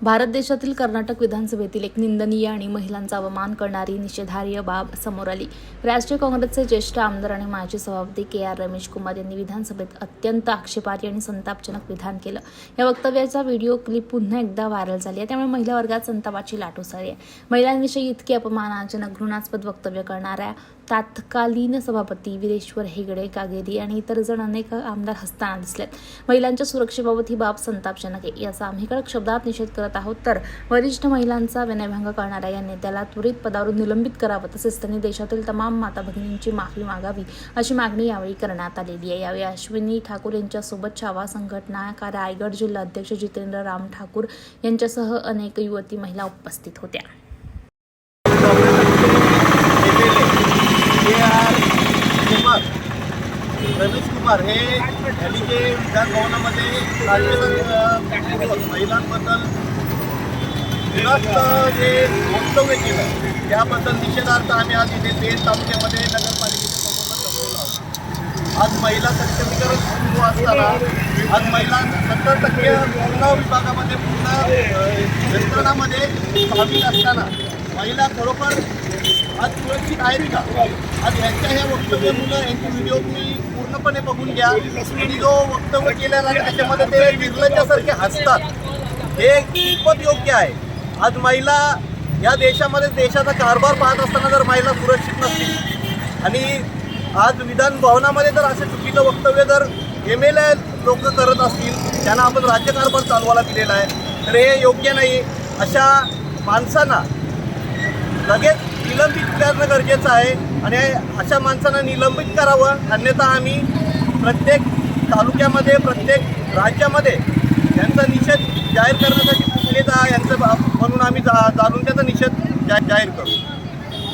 भारत देशातील कर्नाटक विधानसभेतील एक निंदनीय आणि महिलांचा अवमान करणारी निषेधार्ह बाब समोर आली। राष्ट्रीय काँग्रेसचे ज्येष्ठ आमदार आणि माजी सभापती के.आर. रमेश कुमार यांनी विधानसभेत अत्यंत आक्षेपार्ह आणि संतापजनक विधान केलं। या वक्तव्याचा व्हिडिओ क्लिप पुन्हा एकदा व्हायरल झाली आहे, त्यामुळे महिला वर्गात संतापाची लाट उसळली आहे। महिलांविषयी इतके अपमानजनक घृणास्पद वक्तव्य करणाऱ्या तत्कालीन सभापती वीरेश्वर हेगडे कागेरी आणि इतर जण अनेक आमदार हसताना दिसलेत। महिलांच्या सुरक्षेबाबत ही बाब संतापजनक आहे, याचा आम्ही कडक शब्दात निषेध करत आहोत। तर वरिष्ठ महिलांचा विनयभंग करणाऱ्या या नेत्याला त्वरित पदावरून निलंबित करावं, तसेच त्यांनी देशातील तमाम माता भगिनींची माफी मागावी अशी मागणी यावेळी करण्यात आलेली आहे। यावेळी अश्विनी ठाकूर यांच्यासोबत छावा संघटना रायगड जिल्हा अध्यक्ष जितेंद्र राम ठाकूर यांच्यासह अनेक युवती महिला उपस्थित होत्या। रमेश कुमार हे यांनी जे विधान भवनामध्ये महिलांबद्दल विनास्त जे वक्तव्य केलं त्याबद्दल निषेधार्थ आम्ही आज इथे पेण तालुक्यामध्ये नगरपालिकेच्या समोर जमलेलो आहोत। आज महिला सक्षमीकरण सुरू असताना आज महिला 70% पूर्ण विभागामध्ये पूर्ण यंत्रणामध्ये सामील असताना महिला खरोखर आज सुरक्षित आहेत का? आज यांच्या ह्या वक्तव्यामुळे यांची व्हिडिओ तुम्ही पूर्णपणे बघून घ्या। आणि जो वक्तव्य केलेला आहे त्याच्यामध्ये ते निर्लज्जासारखे हसतात, हे कितपत योग्य आहे? आज महिला या देशामध्ये देशाचा कारभार पाहत असताना जर महिला सुरक्षित नसतील आणि आज विधान भवनामध्ये जर असे चुकीचं वक्तव्य जर MLA लोक करत असतील, त्यांना आपण राज्यकारभार चालवायला दिलेला आहे, तर हे योग्य नाही। अशा माणसांना लगेच निलंबित करणं गरजेचं आहे आणि अशा माणसांना निलंबित करावं, अन्यथा आम्ही प्रत्येक तालुक्यामध्ये प्रत्येक राज्यामध्ये यांचा निषेध जाहीर करण्यासाठी यांचं म्हणून आम्ही जाणून त्याचा निषेध जाहीर करू।